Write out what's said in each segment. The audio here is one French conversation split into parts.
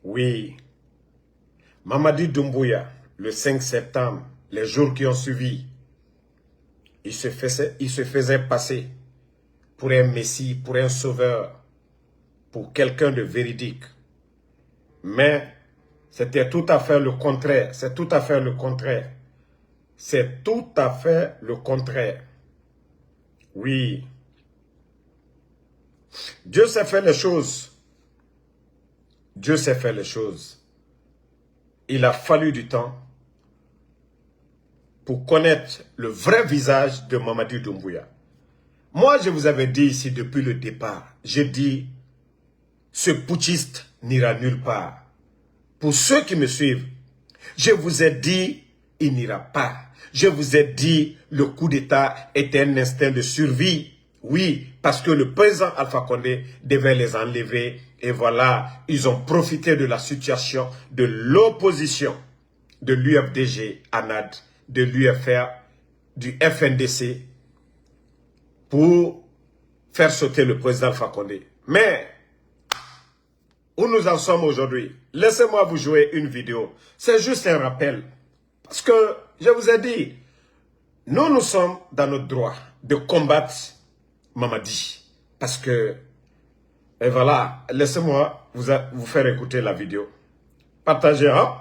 Oui, Mamadi Doumbouya, le 5 septembre, les jours qui ont suivi, il se faisait passer pour un messie, pour un sauveur, pour quelqu'un de véridique. Mais c'était tout à fait le contraire. C'est tout à fait le contraire. C'est tout à fait le contraire. Oui. Dieu sait faire les choses. Dieu sait faire les choses. Il a fallu du temps pour connaître le vrai visage de Mamadi Doumbouya. Moi, je vous avais dit ici depuis le départ, je dis, ce putschiste n'ira nulle part. Pour ceux qui me suivent, je vous ai dit, il n'ira pas. Je vous ai dit, le coup d'État est un instinct de survie. Oui, parce que le président Alpha Condé devait les enlever. Et voilà, ils ont profité de la situation de l'opposition, de l'UFDG, ANAD, de l'UFR, du FNDC, pour faire sauter le président Alpha Condé. Mais, où nous en sommes aujourd'hui, laissez-moi vous jouer une vidéo. C'est juste un rappel. Parce que, je vous ai dit, nous sommes dans notre droit de combattre Mamadi. Parce que, et voilà, laissez-moi vous faire écouter la vidéo. Partagez, hein?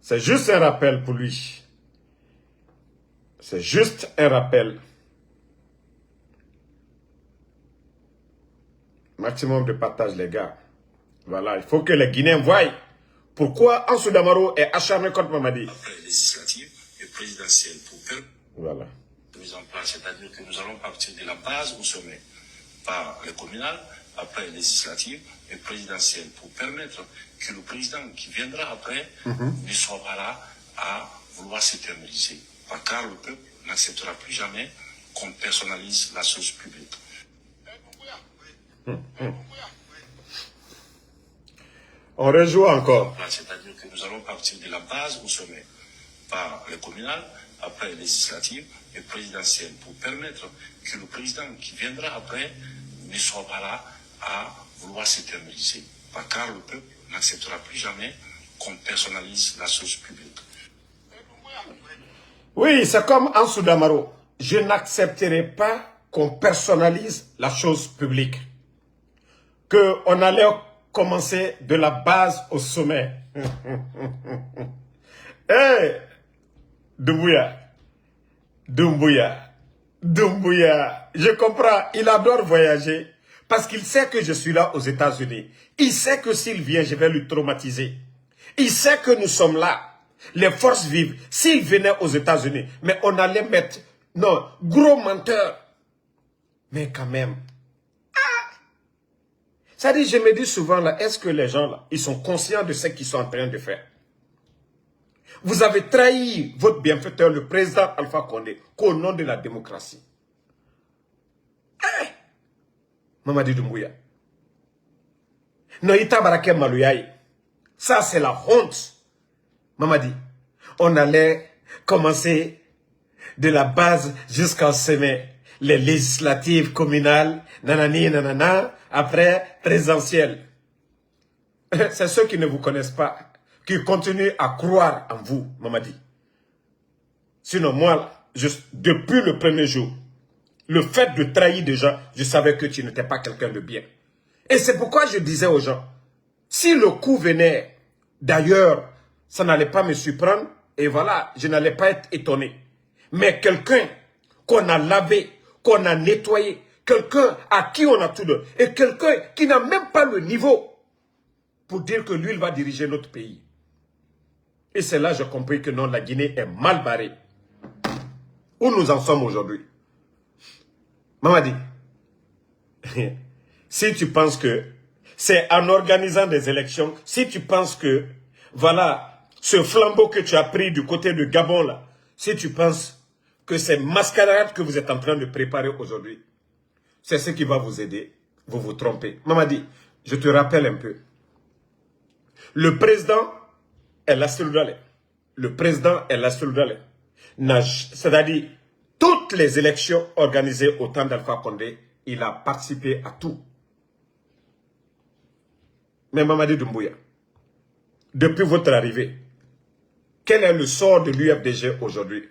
C'est juste un rappel pour lui. C'est juste un rappel. Maximum de partage, les gars. Voilà, il faut que les Guinéens voient pourquoi Ansou Damaro est acharné contre Mamadi. Après les législatives et présidentielles pour permettre voilà. la mise en place, c'est-à-dire que nous allons partir de la base au sommet par les communales, après les législatives et présidentielles pour permettre que le président qui viendra après ne soit pas là à vouloir s'éterniser. Car le peuple n'acceptera plus jamais qu'on personnalise la chose publique. On rejoue encore. C'est-à-dire que nous allons partir de la base au sommet par les communales, après les législatives et présidentielles pour permettre que le président qui viendra après ne soit pas là à vouloir s'éterniser. Car le peuple n'acceptera plus jamais qu'on personnalise la chose publique. Oui, c'est comme Ansou Damaro. Je n'accepterai pas qu'on personnalise la chose publique. Qu'on allait commencer de la base au sommet. Hey, Doumbouya, Doumbouya, Doumbouya. Je comprends, il adore voyager parce qu'il sait que je suis là aux États-Unis. Il sait que s'il vient, je vais lui traumatiser. Il sait que nous sommes là. Les forces vives, s'il venait aux États-Unis, mais on allait mettre, non, gros menteur. Mais quand même, ça dit, je me dis souvent là, est-ce que les gens là, ils sont conscients de ce qu'ils sont en train de faire? Vous avez trahi votre bienfaiteur, le président Alpha Condé, qu'au nom de la démocratie. Hey! Mamadi Doumbouya. Noïta Baraké Malouyaï. Ça, c'est la honte. Mamadi, on allait commencer de la base jusqu'au sommet. Les législatives communales, nanani, nanana, après présidentielles. C'est ceux qui ne vous connaissent pas, qui continuent à croire en vous, Mamadi. Sinon, moi, depuis le premier jour, le fait de trahir des gens, je savais que tu n'étais pas quelqu'un de bien. Et c'est pourquoi je disais aux gens, si le coup venait d'ailleurs, ça n'allait pas me surprendre, et voilà, je n'allais pas être étonné. Mais quelqu'un qu'on a lavé, qu'on a nettoyé, quelqu'un à qui on a tout donné, et quelqu'un qui n'a même pas le niveau pour dire que lui, il va diriger notre pays. Et c'est là que j'ai compris que non, la Guinée est mal barrée. Où nous en sommes aujourd'hui? Mamadi, si tu penses que c'est en organisant des élections, si tu penses que, voilà, ce flambeau que tu as pris du côté de Gabon, là, si tu penses que c'est mascarade que vous êtes en train de préparer aujourd'hui, c'est ce qui va vous aider, vous vous trompez. Mamadi, je te rappelle un peu. Le président est Lassoudale. Le président est Lassoudale. C'est-à-dire, toutes les élections organisées au temps d'Alpha Condé, il a participé à tout. Mais Mamadi Doumbouya, depuis votre arrivée. Quel est le sort de l'UFDG aujourd'hui?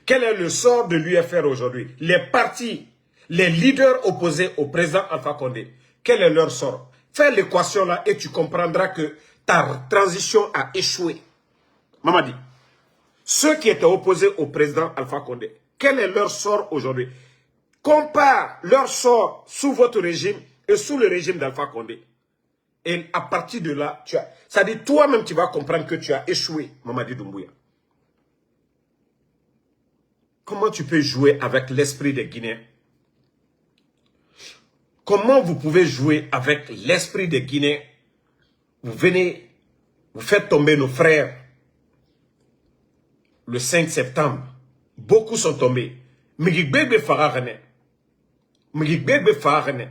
Quel est le sort de l'UFR aujourd'hui? Les partis, les leaders opposés au président Alpha Condé, quel est leur sort? Fais l'équation là et tu comprendras que ta transition a échoué. Mamadi, ceux qui étaient opposés au président Alpha Condé, quel est leur sort aujourd'hui? Compare leur sort sous votre régime et sous le régime d'Alpha Condé. Et à partir de là, ça dit toi-même tu vas comprendre que tu as échoué, Mamadi Doumbouya. Comment tu peux jouer avec l'esprit des Guinéens? Comment vous pouvez jouer avec l'esprit des Guinéens? Vous venez, vous faites tomber nos frères le 5 septembre. Beaucoup sont tombés. Migibebe Farahane. Migibebe Farahane.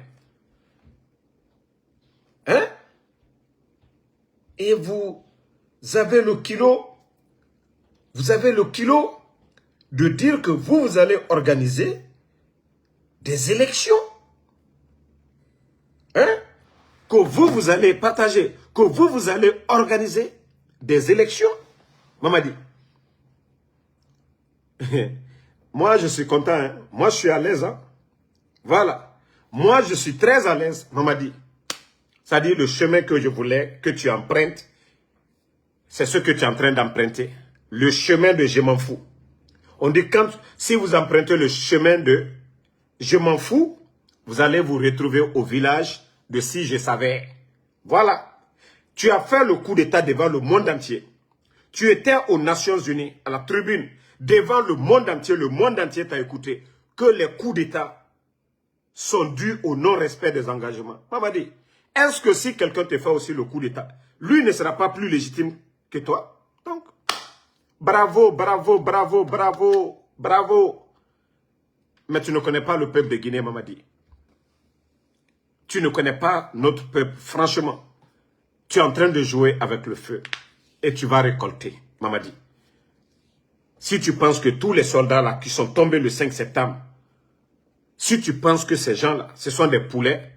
Hein? Et vous avez le kilo, de dire que vous allez organiser des élections. Hein? Que vous allez partager, que vous allez organiser des élections. Mamadi. Moi, je suis content. Hein? Moi, je suis à l'aise. Hein? Voilà. Moi, je suis très à l'aise, Mamadi. C'est-à-dire le chemin que je voulais que tu empruntes, c'est ce que tu es en train d'emprunter. Le chemin de je m'en fous. On dit si vous empruntez le chemin de je m'en fous, vous allez vous retrouver au village de si je savais. Voilà. Tu as fait le coup d'État devant le monde entier. Tu étais aux Nations Unies, à la tribune, devant le monde entier t'a écouté, que les coups d'État sont dus au non-respect des engagements. Mamadi, est-ce que si quelqu'un te fait aussi le coup d'État, lui ne sera pas plus légitime que toi? Donc, bravo, bravo, bravo, bravo, bravo. Mais tu ne connais pas le peuple de Guinée, Mamadi. Tu ne connais pas notre peuple, franchement. Tu es en train de jouer avec le feu. Et tu vas récolter, Mamadi. Si tu penses que tous les soldats là qui sont tombés le 5 septembre, si tu penses que ces gens-là, ce sont des poulets,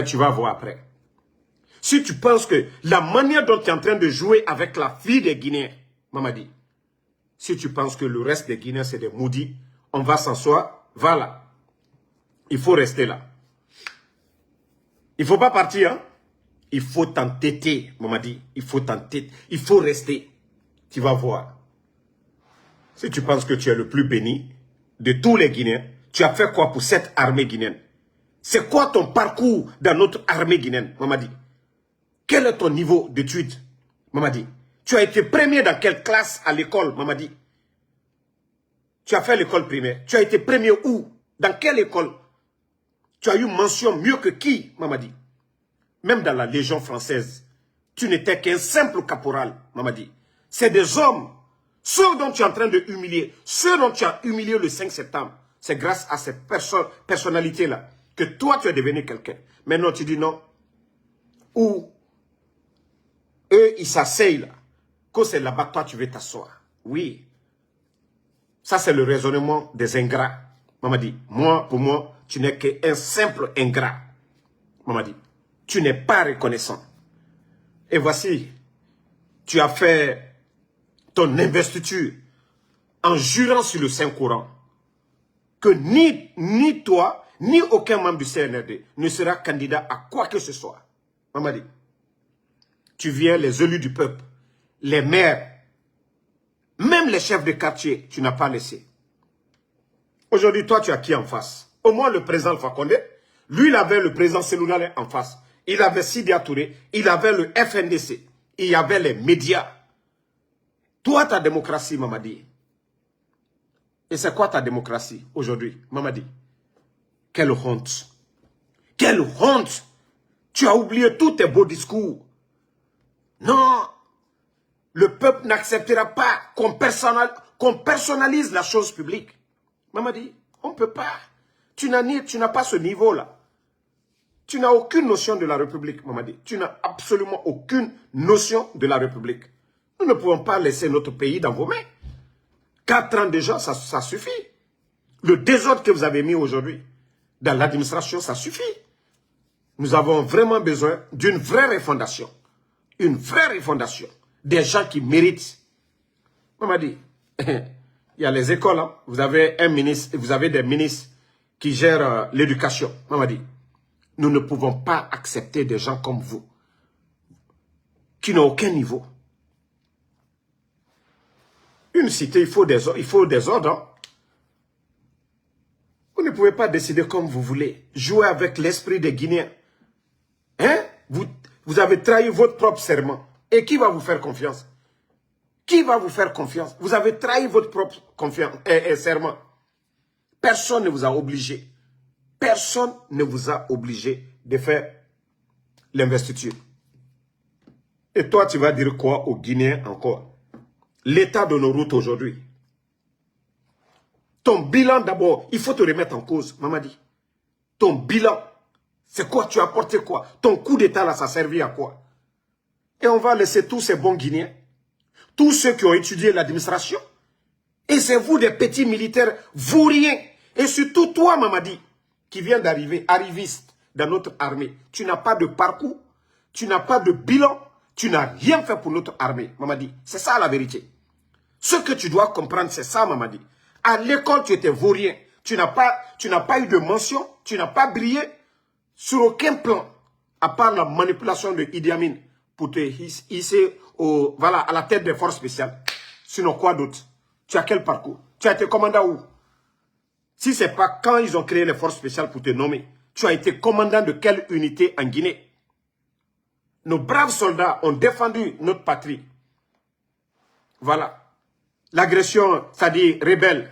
tu vas voir après. Si tu penses que la manière dont tu es en train de jouer avec la fille des Guinéens, Mamadi, si tu penses que le reste des Guinéens c'est des maudits, on va s'asseoir, voilà. Il faut rester là. Il ne faut pas partir, hein. Il faut t'entêter, Mamadi. Il faut t'entêter. Il faut rester. Tu vas voir. Si tu penses que tu es le plus béni de tous les Guinéens, tu as fait quoi pour cette armée guinéenne? C'est quoi ton parcours dans notre armée guinéenne, Mamadi? Quel est ton niveau d'études, Mamadi? Tu as été premier dans quelle classe à l'école, Mamadi? Tu as fait l'école primaire. Tu as été premier où? Dans quelle école? Tu as eu mention mieux que qui, Mamadi? Même dans la Légion française, tu n'étais qu'un simple caporal, Mamadi. C'est des hommes, ceux dont tu es en train de humilier, ceux dont tu as humilié le 5 septembre. C'est grâce à cette personnalité-là que toi, tu es devenu quelqu'un. Maintenant, tu dis non. Ou eux, ils s'asseyent là. Que c'est là-bas, toi, tu veux t'asseoir. Oui. Ça, c'est le raisonnement des ingrats. Mamadi, moi, pour moi, tu n'es qu'un simple ingrat. Mamadi, tu n'es pas reconnaissant. Et voici, tu as fait ton investiture en jurant sur le Saint-Coran que ni toi, ni aucun membre du CNRD ne sera candidat à quoi que ce soit. Mamadi, tu viens, les élus du peuple, les maires, même les chefs de quartier, tu n'as pas laissé. Aujourd'hui, toi, tu as qui en face? Au moins le président Alpha Condé, lui, il avait le président Selounale en face. Il avait Sidi Touré, il avait le FNDC, il y avait les médias. Toi, ta démocratie, Mamadi. Et c'est quoi ta démocratie aujourd'hui, Mamadi? Quelle honte. Quelle honte. Tu as oublié tous tes beaux discours. Non. Le peuple n'acceptera pas qu'on personnalise la chose publique. Mamadi, on ne peut pas. Tu n'as pas ce niveau-là. Tu n'as aucune notion de la République, Mamadi. Tu n'as absolument aucune notion de la République. Nous ne pouvons pas laisser notre pays dans vos mains. 4 ans déjà, ça suffit. Le désordre que vous avez mis aujourd'hui dans l'administration, ça suffit. Nous avons vraiment besoin d'une vraie refondation. Une vraie refondation. des gens qui méritent. Mamadi, il y a les écoles, hein. Vous avez un ministre, vous avez des ministres qui gèrent l'éducation. Mamadi, nous ne pouvons pas accepter des gens comme vous, qui n'ont aucun niveau. Une cité, il faut des ordres. Hein. Vous ne pouvez pas décider comme vous voulez. Jouer avec l'esprit des Guinéens. Hein? Vous avez trahi votre propre serment. Et qui va vous faire confiance? Qui va vous faire confiance? Vous avez trahi votre propre serment. Personne ne vous a obligé. Personne ne vous a obligé de faire l'investiture. Et toi, tu vas dire quoi aux Guinéens encore? L'état de nos routes aujourd'hui. Ton bilan d'abord, il faut te remettre en cause, Mamadi. Ton bilan, c'est quoi? Tu as apporté quoi? Ton coup d'état là, ça a servi à quoi? Et on va laisser tous ces bons Guinéens, tous ceux qui ont étudié l'administration, et c'est vous des petits militaires vauriens, et surtout toi, Mamadi, qui viens d'arriver, arriviste dans notre armée. Tu n'as pas de parcours, tu n'as pas de bilan, tu n'as rien fait pour notre armée, Mamadi. C'est ça la vérité. Ce que tu dois comprendre, c'est ça, Mamadi. À l'école, tu étais vaurien. Tu n'as pas eu de mention, tu n'as pas brillé sur aucun plan, à part la manipulation de Idi Amin pour te hisser voilà, à la tête des forces spéciales. Sinon, quoi d'autre? Tu as quel parcours? Tu as été commandant où? Si ce n'est pas quand ils ont créé les forces spéciales pour te nommer, tu as été commandant de quelle unité en Guinée? Nos braves soldats ont défendu notre patrie. Voilà. L'agression, c'est-à-dire rebelle,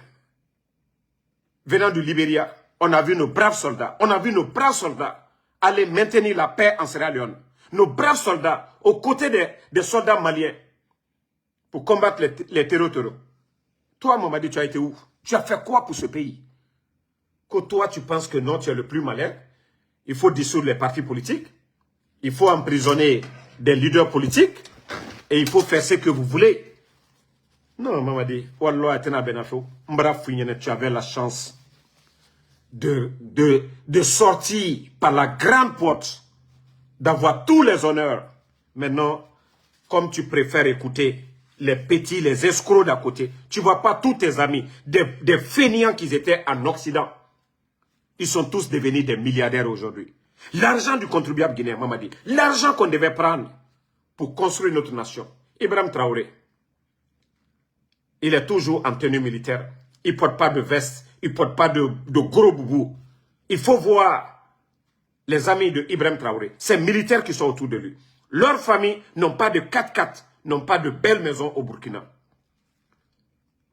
venant du Libéria, on a vu nos braves soldats, aller maintenir la paix en Sierra Leone. Nos braves soldats, aux côtés des soldats maliens, pour combattre les terreurs. Toi, Mamadi, tu as été où? Tu as fait quoi pour ce pays? Que toi, tu penses que non, tu es le plus malin. Il faut dissoudre les partis politiques. Il faut emprisonner des leaders politiques. Et il faut faire ce que vous voulez. Non, Mamadi, Wallah, tu avais la chance de sortir par la grande porte, d'avoir tous les honneurs. Maintenant, comme tu préfères écouter les petits, les escrocs d'à côté, tu ne vois pas tous tes amis, des fainéants qui étaient en Occident. Ils sont tous devenus des milliardaires aujourd'hui. L'argent du contribuable guinéen, Mamadi, l'argent qu'on devait prendre pour construire notre nation. Ibrahim Traoré, il est toujours en tenue militaire. Il ne porte pas de veste. Il ne porte pas de gros boubou. Il faut voir les amis de Ibrahim Traoré. Ces militaires qui sont autour de lui. Leurs familles n'ont pas de 4x4, n'ont pas de belles maisons au Burkina.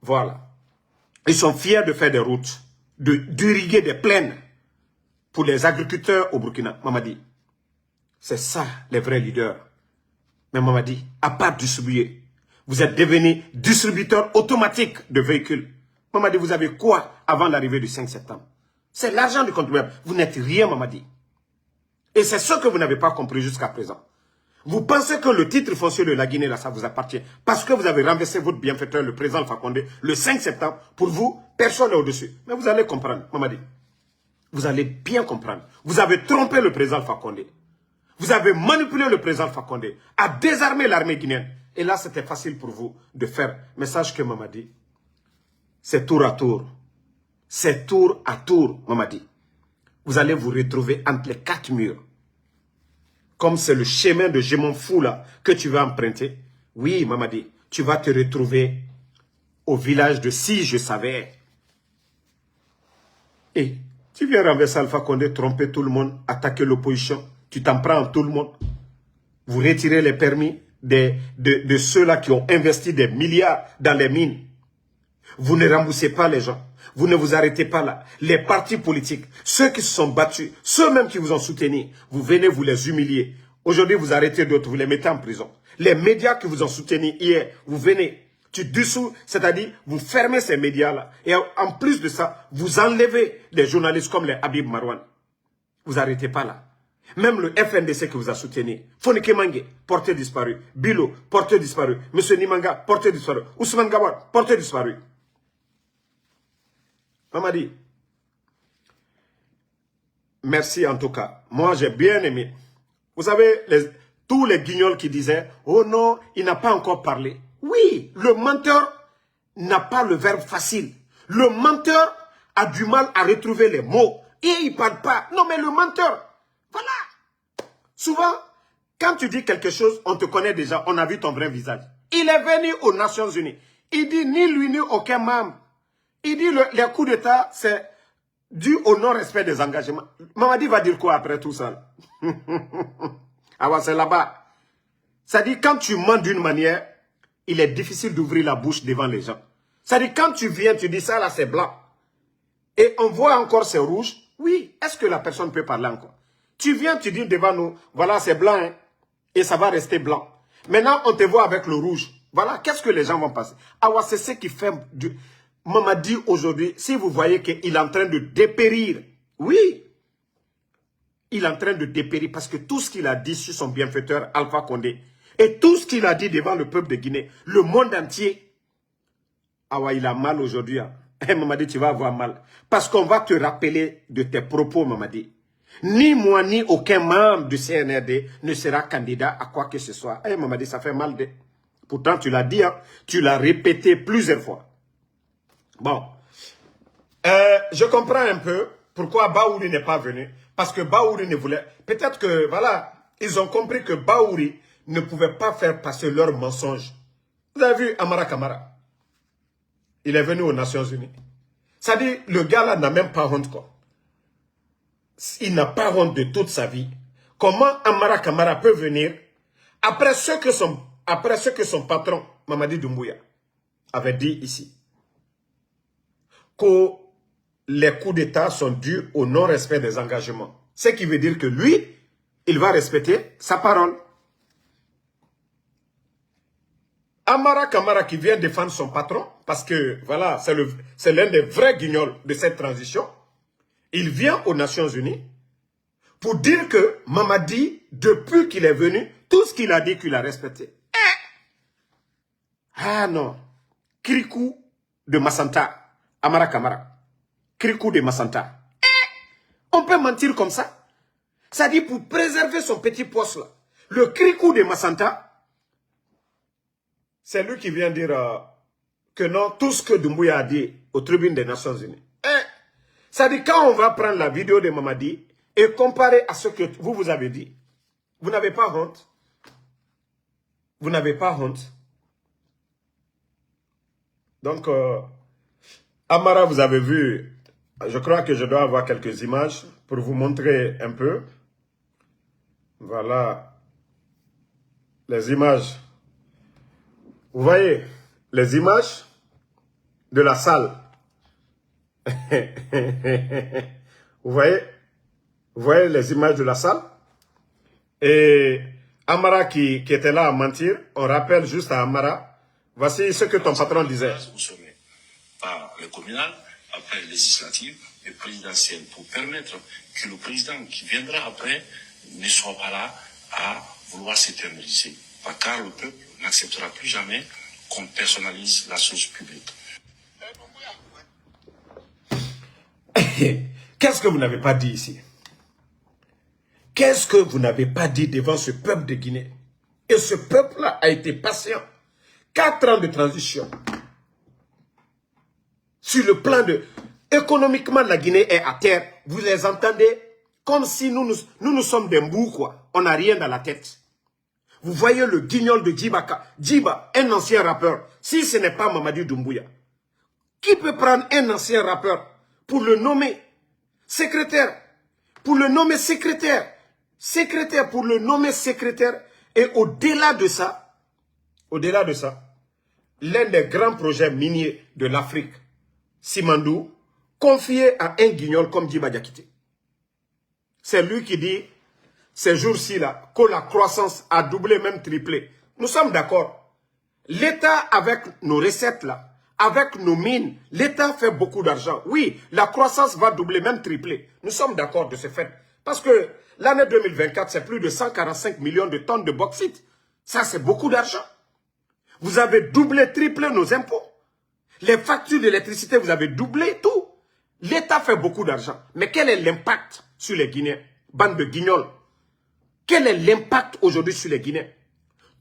Voilà. Ils sont fiers de faire des routes, d'irriguer des plaines pour les agriculteurs au Burkina. Mamadi, c'est ça les vrais leaders. Mais Mamadi, à part distribuer, vous êtes devenu distributeur automatique de véhicules. Mamadi, vous avez quoi avant l'arrivée du 5 septembre? C'est l'argent du contribuable. Vous n'êtes rien, Mamadi. Et c'est ce que vous n'avez pas compris jusqu'à présent. Vous pensez que le titre foncier de la Guinée, là, ça vous appartient. Parce que vous avez renversé votre bienfaiteur, le président Alpha Condé, le 5 septembre. Pour vous, personne n'est au-dessus. Mais vous allez comprendre, Mamadi. Vous allez bien comprendre. Vous avez trompé le président Alpha Condé. Vous avez manipulé le président Alpha Condé à désarmer l'armée guinéenne. Et là, c'était facile pour vous de faire. Mais sache que Mamadi, c'est tour à tour. C'est tour à tour, Mamadi. Vous allez vous retrouver entre les 4 murs. Comme c'est le chemin de Gémon Fou là que tu vas emprunter. Oui, Mamadi, tu vas te retrouver au village de Si je savais. Et tu viens renverser Alpha Condé, tromper tout le monde, attaquer l'opposition. Tu t'en prends en tout le monde. Vous retirez les permis de ceux-là qui ont investi des milliards dans les mines. Vous ne remboursez pas les gens. Vous ne vous arrêtez pas là. Les partis politiques, ceux qui se sont battus, ceux-mêmes qui vous ont soutenu, vous venez vous les humilier. Aujourd'hui, vous arrêtez d'autres, vous les mettez en prison. Les médias qui vous ont soutenu hier, vous venez, tu dessous, c'est-à-dire vous fermez ces médias-là. Et en plus de ça, vous enlevez des journalistes comme les Habib Marwan. Vous n'arrêtez pas là. Même le FNDC que vous a soutenu, Fonike Mange, porté disparu. Bilo, porté disparu. Monsieur Nimanga, porté disparu. Ousmane Gawad, porté disparu. Mamadi, merci en tout cas. Moi, j'ai bien aimé. Vous savez, tous les guignols qui disaient, oh non, il n'a pas encore parlé. Oui, le menteur n'a pas le verbe facile. Le menteur a du mal à retrouver les mots. Et il ne parle pas. Non, mais le menteur, voilà. Souvent, quand tu dis quelque chose, on te connaît déjà, on a vu ton vrai visage. Il est venu aux Nations Unies. Il dit ni lui ni aucun membre. Il dit les coups d'État, c'est dû au non-respect des engagements. Mamadi va dire quoi après tout ça? Ah ouais, c'est là-bas. Ça dit, quand tu mens d'une manière, il est difficile d'ouvrir la bouche devant les gens. Ça dit, quand tu viens, tu dis ça là, c'est blanc. Et on voit encore c'est rouge. Oui, est-ce que la personne peut parler encore? Tu viens, tu dis devant nous, voilà, c'est blanc, hein, et ça va rester blanc. Maintenant, on te voit avec le rouge. Voilà, qu'est-ce que les gens vont passer? Ah ouais, c'est ce qui fait... Mamadi aujourd'hui, si vous voyez qu'il est en train de dépérir, oui, il est en train de dépérir parce que tout ce qu'il a dit sur son bienfaiteur Alpha Condé et tout ce qu'il a dit devant le peuple de Guinée, le monde entier, ah ouais, il a mal aujourd'hui. Hein. Hey, Mamadi, tu vas avoir mal. Parce qu'on va te rappeler de tes propos, Mamadi. Ni moi, ni aucun membre du CNRD ne sera candidat à quoi que ce soit. Hey, Mamadi, ça fait mal. Pourtant, tu l'as dit, hein, tu l'as répété plusieurs fois. Bon, je comprends un peu pourquoi Baouri n'est pas venu. Parce que Baouri ne voulait... Peut-être que, voilà, ils ont compris que Baouri ne pouvait pas faire passer leurs mensonges. Vous avez vu Amara Kamara? Il est venu aux Nations Unies. Ça dit, le gars-là n'a même pas honte, quoi. Il n'a pas honte de toute sa vie. Comment Amara Kamara peut venir après ce que son patron, Mamadi Doumbouya, avait dit ici? Que les coups d'État sont dus au non-respect des engagements. Ce qui veut dire que lui, il va respecter sa parole. Amara Kamara qui vient défendre son patron, parce que voilà, c'est l'un des vrais guignols de cette transition, il vient aux Nations Unies pour dire que Mamadi, depuis qu'il est venu, tout ce qu'il a dit qu'il a respecté. Ah non, Krikou de Massanta. Amara Kamara, Krikou de Massanta. On peut mentir comme ça? Ça dit pour préserver son petit poste là. Le Krikou de Massanta, c'est lui qui vient dire que non, tout ce que Doumbouya a dit aux tribunes des Nations Unies. Ça dit quand on va prendre la vidéo de Mamadi et comparer à ce que vous avez dit, vous n'avez pas honte? Vous n'avez pas honte? Donc... Amara, vous avez vu, je crois que je dois avoir quelques images pour vous montrer un peu. Voilà les images. Vous voyez les images de la salle. Vous voyez les images de la salle. Et Amara qui était là à mentir, on rappelle juste à Amara, voici ce que ton patron disait. Par le communal, après législative et présidentielle, pour permettre que le président qui viendra après ne soit pas là à vouloir s'éterniser. Car le peuple n'acceptera plus jamais qu'on personnalise la chose publique. Qu'est-ce que vous n'avez pas dit ici? Qu'est-ce que vous n'avez pas dit devant ce peuple de Guinée? Et ce peuple-là a été patient. 4 ans de transition. Sur le plan de... Économiquement, la Guinée est à terre. Vous les entendez comme si nous sommes des mbous, quoi. On n'a rien dans la tête. Vous voyez le guignol de Djibaka. Djiba, un ancien rappeur. Si ce n'est pas Mamadi Doumbouya. Qui peut prendre un ancien rappeur pour le nommer secrétaire? Pour le nommer secrétaire. Secrétaire, pour le nommer secrétaire. Et au-delà de ça, l'un des grands projets miniers de l'Afrique, Simandou, confié à un guignol comme Djiba Diakité. C'est lui qui dit, ces jours-ci là, que la croissance a doublé, même triplé. Nous sommes d'accord. L'État, avec nos recettes là, avec nos mines, l'État fait beaucoup d'argent. Oui, la croissance va doubler, même tripler. Nous sommes d'accord de ce fait. Parce que l'année 2024, c'est plus de 145 millions de tonnes de bauxite. Ça, c'est beaucoup d'argent. Vous avez doublé, triplé nos impôts. Les factures d'électricité, vous avez doublé tout. L'État fait beaucoup d'argent. Mais quel est l'impact sur les Guinéens? Bande de guignols. Quel est l'impact aujourd'hui sur les Guinéens?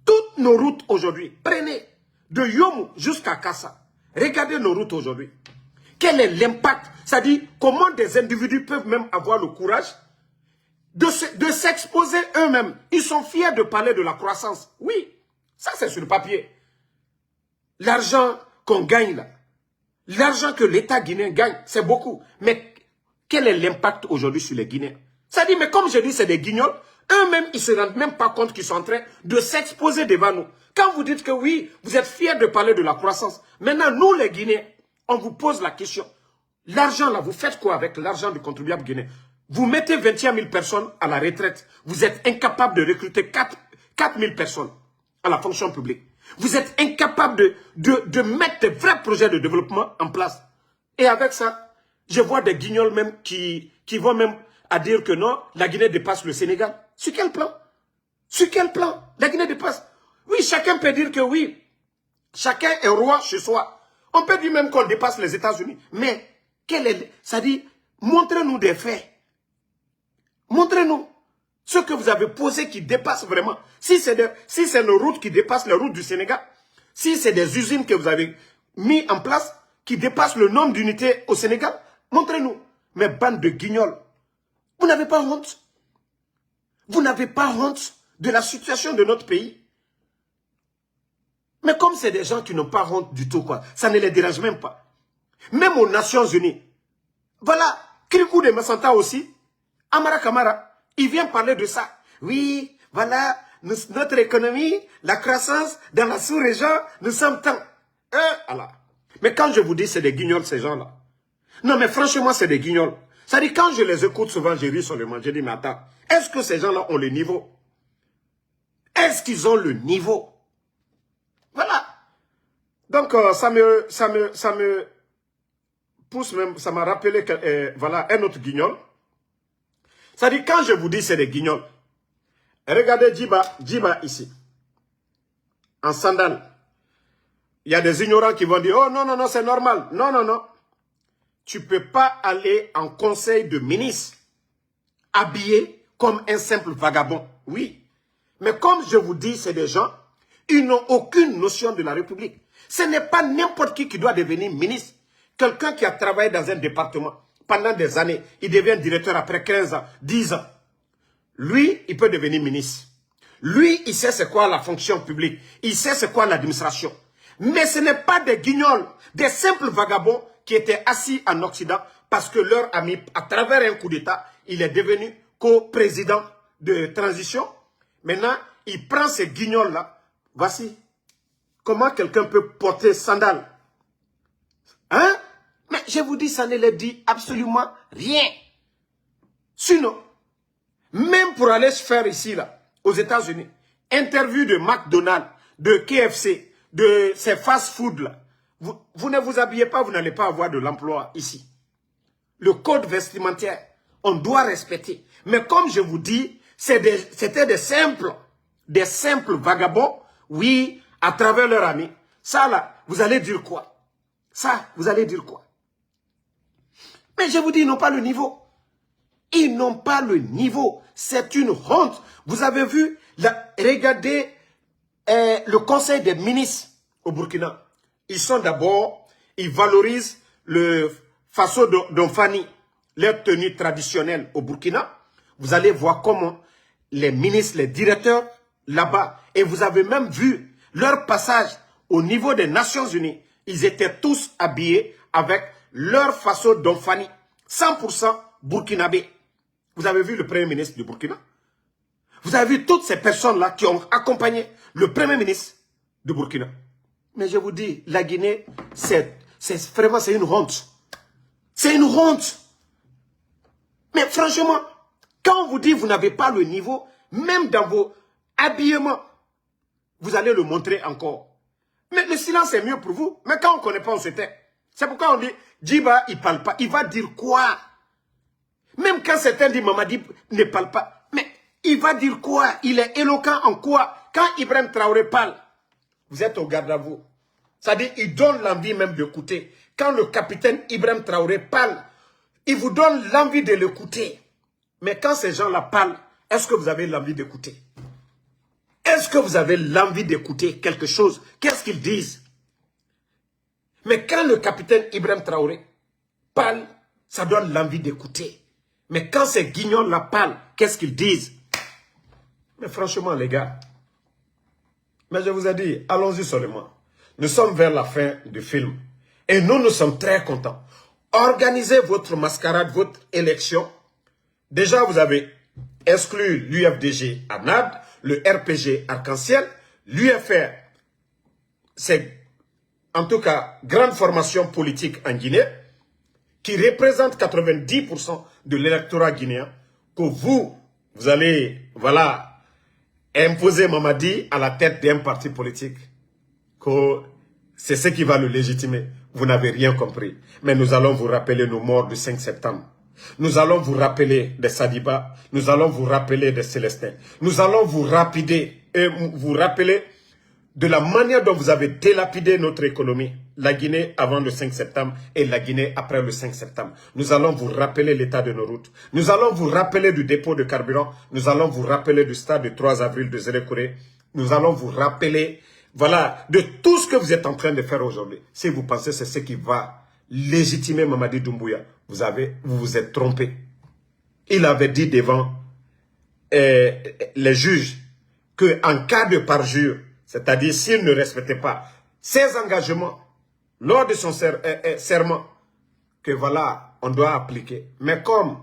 Toutes nos routes aujourd'hui, prenez de Yomou jusqu'à Kassa. Regardez nos routes aujourd'hui. Quel est l'impact? C'est-à-dire, comment des individus peuvent même avoir le courage de s'exposer eux-mêmes. Ils sont fiers de parler de la croissance. Oui, ça c'est sur le papier. L'argent qu'on gagne là, l'argent que l'État guinéen gagne, c'est beaucoup. Mais quel est l'impact aujourd'hui sur les Guinéens? C'est-à-dire, mais comme je dis, c'est des guignols. Eux-mêmes, ils ne se rendent même pas compte qu'ils sont en train de s'exposer devant nous. Quand vous dites que oui, vous êtes fiers de parler de la croissance. Maintenant, nous les Guinéens, on vous pose la question. L'argent là, vous faites quoi avec l'argent du contribuable guinéen? Vous mettez 21 000 personnes à la retraite. Vous êtes incapable de recruter 4 000 personnes à la fonction publique. Vous êtes incapable de mettre de vrais projets de développement en place. Et avec ça, je vois des guignols même qui vont même à dire que non, la Guinée dépasse le Sénégal. Sur quel plan? Sur quel plan? La Guinée dépasse. Oui, chacun peut dire que oui. Chacun est roi chez soi. On peut dire même qu'on dépasse les États-Unis. Mais, ça dit, montrez-nous des faits. Montrez-nous ce que vous avez posé qui dépasse vraiment. Si c'est nos routes qui dépassent les routes du Sénégal, si c'est des usines que vous avez mis en place qui dépassent le nombre d'unités au Sénégal, montrez-nous. Mais bande de guignols, vous n'avez pas honte? Vous n'avez pas honte de la situation de notre pays? Mais comme c'est des gens qui n'ont pas honte du tout, quoi, ça ne les dérange même pas. Même aux Nations Unies. Voilà, Krikou de Massanta aussi, Amara Kamara, il vient parler de ça. Oui, voilà, notre économie, la croissance dans la sous-région, nous sommes tant. Alors. Mais quand je vous dis c'est des guignols ces gens-là. Non mais franchement c'est des guignols. C'est-à-dire quand je les écoute souvent, je ris seulement. Je dis mais attends, est-ce que ces gens-là ont le niveau? Est-ce qu'ils ont le niveau? Voilà. Donc ça me pousse même, ça m'a rappelé que, voilà, un autre guignol. C'est-à-dire, quand je vous dis c'est des guignols, regardez Djiba ici, en sandales. Il y a des ignorants qui vont dire, oh non, non, non, c'est normal. Non, non, non. Tu ne peux pas aller en conseil de ministre habillé comme un simple vagabond. Oui. Mais comme je vous dis, c'est des gens, ils n'ont aucune notion de la République. Ce n'est pas n'importe qui doit devenir ministre. Quelqu'un qui a travaillé dans un département pendant des années, il devient directeur après 15 ans, 10 ans. Lui, il peut devenir ministre. Lui, il sait c'est quoi la fonction publique. Il sait c'est quoi l'administration. Mais ce n'est pas des guignols, des simples vagabonds qui étaient assis en Occident parce que leur ami, à travers un coup d'État, il est devenu co-président de transition. Maintenant, il prend ces guignols-là. Voici comment quelqu'un peut porter sandales. Hein? Mais je vous dis, ça ne leur dit absolument rien. Sinon, même pour aller se faire ici, là, aux États-Unis, interview de McDonald's, de KFC, de ces fast-food là, vous ne vous habillez pas, vous n'allez pas avoir de l'emploi ici. Le code vestimentaire, on doit respecter. Mais comme je vous dis, c'était des simples vagabonds, oui, à travers leur ami. Ça là, vous allez dire quoi? Ça, vous allez dire quoi? Mais je vous dis, ils n'ont pas le niveau. Ils n'ont pas le niveau. C'est une honte. Vous avez vu, regardez le conseil des ministres au Burkina. Ils sont d'abord, ils valorisent le faso d'Onfani, leur tenue traditionnelle au Burkina. Vous allez voir comment les ministres, les directeurs là-bas, et vous avez même vu leur passage au niveau des Nations Unies. Ils étaient tous habillés avec leur façon d'Onfani. 100% burkinabé. Vous avez vu le premier ministre du Burkina? Vous avez vu toutes ces personnes-là qui ont accompagné le premier ministre du Burkina. Mais je vous dis, la Guinée, vraiment, c'est une honte. C'est une honte. Mais franchement, quand on vous dit que vous n'avez pas le niveau, même dans vos habillements, vous allez le montrer encore. Mais le silence est mieux pour vous. Mais quand on ne connaît pas, on se tait. C'est pourquoi on dit, Djiba, il ne parle pas. Il va dire quoi? Même quand certains disent, Mamadi ne parle pas. Mais il va dire quoi? Il est éloquent en quoi? Quand Ibrahim Traoré parle, vous êtes au garde à vous. C'est-à-dire, il donne l'envie même d'écouter. Quand le capitaine Ibrahim Traoré parle, il vous donne l'envie de l'écouter. Mais quand ces gens-là parlent, Est-ce que vous avez l'envie d'écouter? Est-ce que vous avez l'envie d'écouter quelque chose? Qu'est-ce qu'ils disent? Mais quand le capitaine Ibrahim Traoré parle, ça donne l'envie d'écouter. Mais quand ces guignols-là parlent, qu'est-ce qu'ils disent? Mais franchement, les gars, mais je vous ai dit, allons-y seulement. Nous sommes vers la fin du film. Et nous sommes très contents. Organisez votre mascarade, votre élection. Déjà, vous avez exclu l'UFDG à NAD, le RPG Arc-en-Ciel, l'UFR, c'est en tout cas grande formation politique en Guinée, qui représente 90% de l'électorat guinéen, que vous allez, voilà, imposer Mamadi à la tête d'un parti politique, que c'est ce qui va le légitimer. Vous n'avez rien compris. Mais nous allons vous rappeler nos morts du 5 septembre. Nous allons vous rappeler des Sadiba. Nous allons vous rappeler des Célestins. Nous allons vous rappeler de la manière dont vous avez délapidé notre économie. La Guinée avant le 5 septembre et la Guinée après le 5 septembre. Nous allons vous rappeler l'état de nos routes. Nous allons vous rappeler du dépôt de carburant. Nous allons vous rappeler du stade du 3 avril de Zélékouré. Nous allons vous rappeler, voilà, de tout ce que vous êtes en train de faire aujourd'hui. Si vous pensez que c'est ce qui va légitimer Mamadi Doumbouya, vous vous êtes trompé. Il avait dit devant les juges qu'en cas de parjure, c'est-à-dire s'il ne respectait pas ses engagements lors de son serment, que voilà, on doit appliquer. Mais comme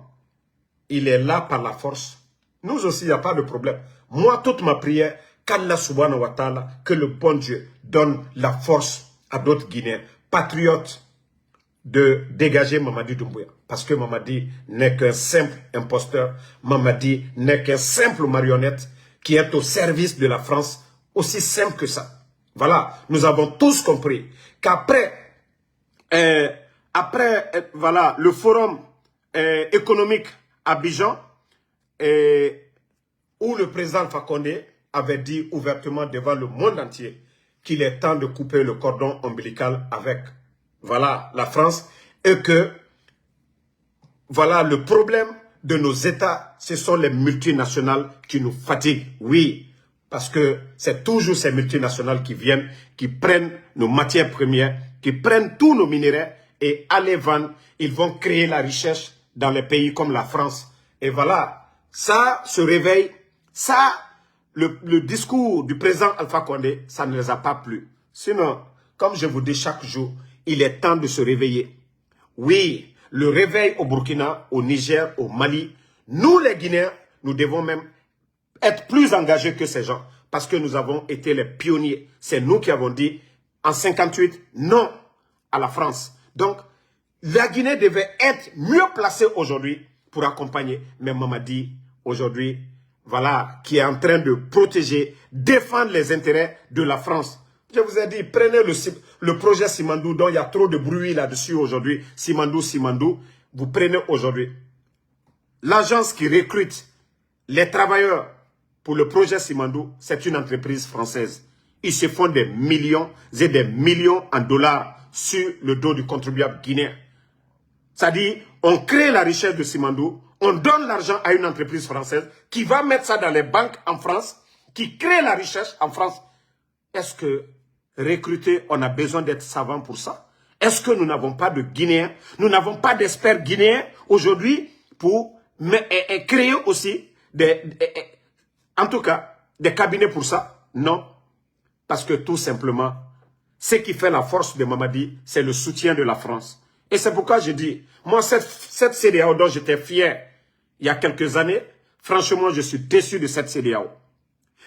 il est là par la force, nous aussi, il n'y a pas de problème. Moi, toute ma prière, qu'Allah subhanahu wa ta'ala, que le bon Dieu donne la force à d'autres Guinéens, patriotes, de dégager Mamadi Doumbouya. Parce que Mamadi n'est qu'un simple imposteur. Mamadi n'est qu'un simple marionnette qui est au service de la France. Aussi simple que ça. Voilà, nous avons tous compris qu'après voilà, le forum économique à Abidjan, où le président Alpha Condé avait dit ouvertement devant le monde entier qu'il est temps de couper le cordon ombilical avec, voilà, la France, et que, voilà, le problème de nos États, ce sont les multinationales qui nous fatiguent. Oui, parce que c'est toujours ces multinationales qui viennent, qui prennent nos matières premières, qui prennent tous nos minéraux et à les vendre, ils vont créer la richesse dans les pays comme la France. Et voilà, ça se réveille, ça, le discours du président Alpha Condé, ça ne les a pas plu. Sinon, comme je vous dis chaque jour, il est temps de se réveiller. Oui, le réveil au Burkina, au Niger, au Mali, nous les Guinéens, nous devons même être plus engagés que ces gens, parce que nous avons été les pionniers. C'est nous qui avons dit en 58 non à la France. Donc, la Guinée devait être mieux placée aujourd'hui pour accompagner. Mais Mamadi, aujourd'hui, voilà, qui est en train de protéger, défendre les intérêts de la France. Je vous ai dit, prenez le projet Simandou, dont il y a trop de bruit là-dessus aujourd'hui. Simandou, vous prenez aujourd'hui. L'agence qui recrute les travailleurs pour le projet Simandou, c'est une entreprise française. Ils se font des millions et des millions en dollars sur le dos du contribuable guinéen. C'est-à-dire, on crée la richesse de Simandou, on donne l'argent à une entreprise française qui va mettre ça dans les banques en France, qui crée la richesse en France. Est-ce que recruter, on a besoin d'être savant pour ça? Est-ce que nous n'avons pas de Guinéens? Nous n'avons pas d'experts guinéens aujourd'hui pour créer aussi en tout cas, des cabinets pour ça? Non. Parce que tout simplement, ce qui fait la force de Mamadi, c'est le soutien de la France. Et c'est pourquoi je dis, moi, cette CEDEAO dont j'étais fier il y a quelques années, franchement, je suis déçu de cette CEDEAO.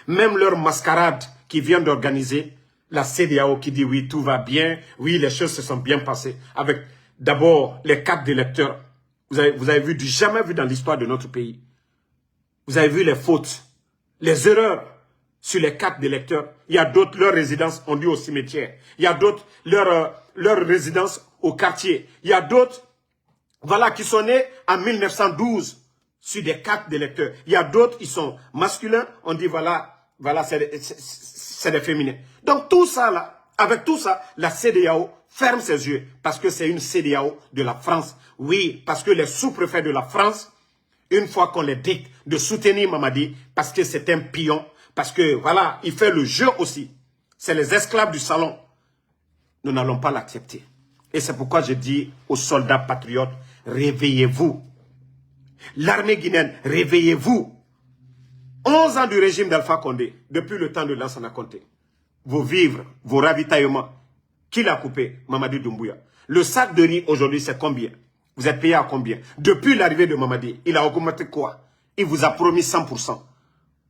Même leur mascarade qui vient d'organiser, la CEDEAO qui dit oui, tout va bien, oui, les choses se sont bien passées, avec d'abord les cartes d'électeurs. Vous avez vu, jamais vu dans l'histoire de notre pays. Vous avez vu les fautes, les erreurs sur les cartes d'électeurs. Il y a d'autres, leur résidence, on dit au cimetière. Il y a d'autres, leur résidence au quartier. Il y a d'autres, voilà, qui sont nés en 1912 sur des cartes d'électeurs. Il y a d'autres, ils sont masculins, on dit voilà, c'est des féminins. Donc tout ça là, avec tout ça, la CEDEAO ferme ses yeux parce que c'est une CEDEAO de la France. Oui, parce que les sous-préfets de la France, une fois qu'on les dit, de soutenir Mamadi, parce que c'est un pion, parce que, voilà, il fait le jeu aussi. C'est les esclaves du salon. Nous n'allons pas l'accepter. Et c'est pourquoi je dis aux soldats patriotes, réveillez-vous. L'armée guinéenne, réveillez-vous. 11 ans du régime d'Alpha Condé, depuis le temps de Lansana Conté. Vos vivres, vos ravitaillements, qui l'a coupé? Mamadi Doumbouya. Le sac de riz aujourd'hui, c'est combien? Vous êtes payé à combien? Depuis l'arrivée de Mamadi, il a augmenté quoi? Il vous a promis 100%.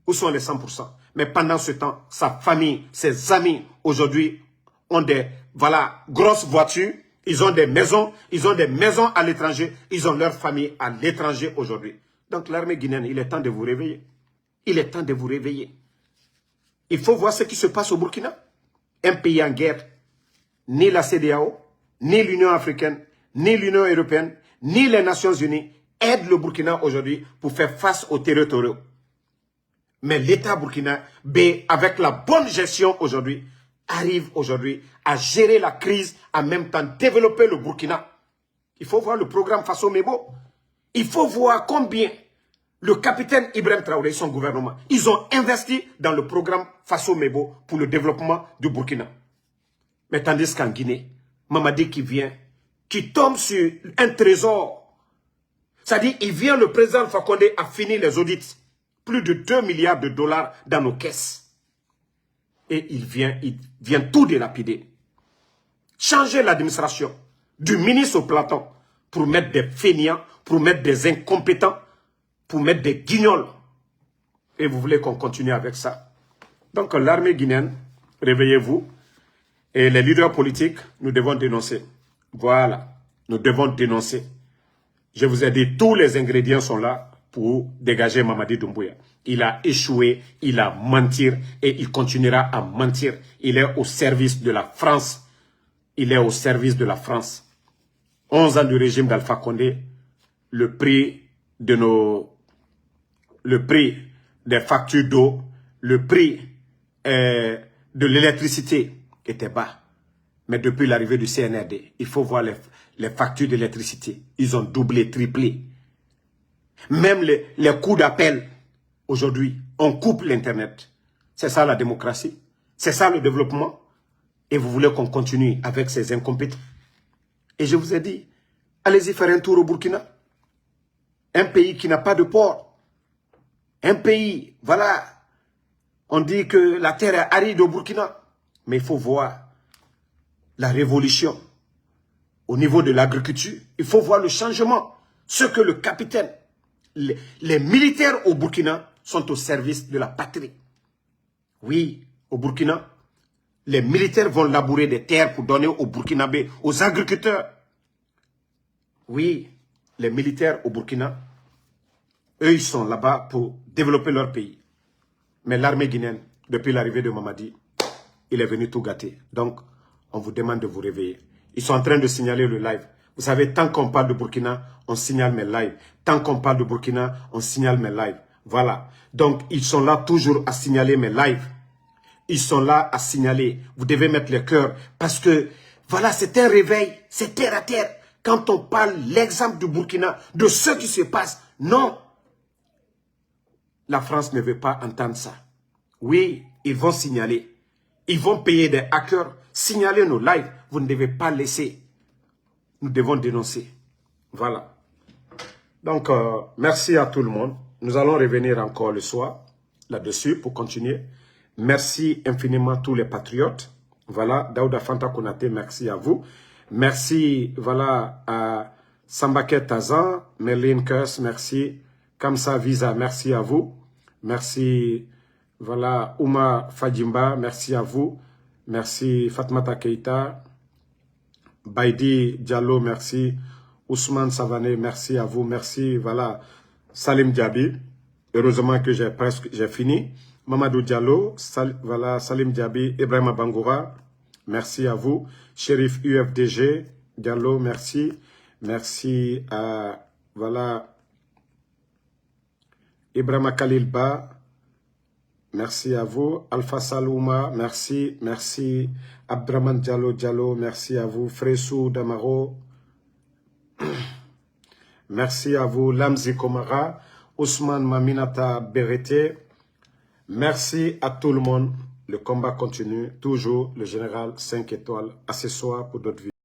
Où sont les 100%? Mais pendant ce temps, sa famille, ses amis, aujourd'hui, ont des, voilà, grosses voitures. Ils ont des maisons à l'étranger. Ils ont leur famille à l'étranger aujourd'hui. Donc l'armée guinéenne, il est temps de vous réveiller. Il est temps de vous réveiller. Il faut voir ce qui se passe au Burkina. Un pays en guerre. Ni la CEDEAO, ni l'Union africaine, ni l'Union européenne, ni les Nations unies aident le Burkina aujourd'hui pour faire face aux territoriaux. Mais l'État burkinabé, avec la bonne gestion aujourd'hui, arrive aujourd'hui à gérer la crise, en même temps développer le Burkina. Il faut voir le programme Faso Mebo. Il faut voir combien le capitaine Ibrahim Traoré et son gouvernement, ils ont investi dans le programme Faso Mebo pour le développement du Burkina. Mais tandis qu'en Guinée, Mamadi qui vient, qui tombe sur un trésor. C'est-à-dire, il vient, le président Alpha Condé a fini les audits. Plus de 2 milliards de dollars dans nos caisses. Et il vient tout délapider. Changer l'administration du ministre au plateau pour mettre des fainéants, pour mettre des incompétents, pour mettre des guignols. Et vous voulez qu'on continue avec ça? Donc l'armée guinéenne, réveillez-vous. Et les leaders politiques, nous devons dénoncer. Voilà, nous devons dénoncer. Je vous ai dit, tous les ingrédients sont là pour dégager Mamadi Doumbouya. Il a échoué, il a menti et il continuera à mentir. Il est au service de la France. Il est au service de la France. 11 ans du régime d'Alpha Condé, le prix des factures d'eau, le prix de l'électricité était bas. Mais depuis l'arrivée du CNRD, il faut voir les factures d'électricité. Ils ont doublé, triplé. Même les coûts d'appel, aujourd'hui, on coupe l'Internet. C'est ça la démocratie. C'est ça le développement. Et vous voulez qu'on continue avec ces incompétents. Et je vous ai dit, allez-y faire un tour au Burkina. Un pays qui n'a pas de port. Un pays, voilà, on dit que la terre est aride au Burkina. Mais il faut voir la révolution au niveau de l'agriculture. Il faut voir le changement. Ce que le capitaine, les militaires au Burkina sont au service de la patrie. Oui, au Burkina, les militaires vont labourer des terres pour donner aux Burkinabés, aux agriculteurs. Oui, les militaires au Burkina, eux, ils sont là-bas pour développer leur pays. Mais l'armée guinéenne, depuis l'arrivée de Mamadi, il est venu tout gâter. Donc, on vous demande de vous réveiller. Ils sont en train de signaler le live. Vous savez, tant qu'on parle de Burkina, on signale mes lives. Tant qu'on parle de Burkina, on signale mes lives. Voilà. Donc, ils sont là toujours à signaler mes lives. Ils sont là à signaler. Vous devez mettre le cœur. Parce que, voilà, c'est un réveil. C'est terre à terre. Quand on parle l'exemple du Burkina, de ce qui se passe, non. La France ne veut pas entendre ça. Oui, ils vont signaler. Ils vont payer des hackers. Signaler nos lives. Vous ne devez pas laisser. Nous devons dénoncer. Voilà. Donc, merci à tout le monde. Nous allons revenir encore le soir là-dessus pour continuer. Merci infiniment à tous les patriotes. Voilà, Daouda Fanta Konaté, merci à vous. Merci, voilà, à Sambaket Tazan, Merlin Kers, merci. Kamsa Visa, merci à vous. Merci, voilà, Ouma Fadjimba, merci à vous. Merci Fatmata Keita. Baidi Diallo, merci. Ousmane Savané, merci à vous. Merci, voilà, Salim Diaby. Heureusement que j'ai fini. Mamadou Diallo, voilà, Salim Diaby, Ibrahima Bangoura, merci à vous. Shérif UFDG, Diallo, merci. Merci à, voilà, Ibrahima Khalilba, merci à vous. Alpha Salouma, merci. Merci. Abdraman Diallo, merci à vous. Fressou Damaro, merci à vous. Lamzi Komara, Ousmane Maminata Berete. Merci à tout le monde. Le combat continue. Toujours le général 5 étoiles. À ce soir pour d'autres vidéos.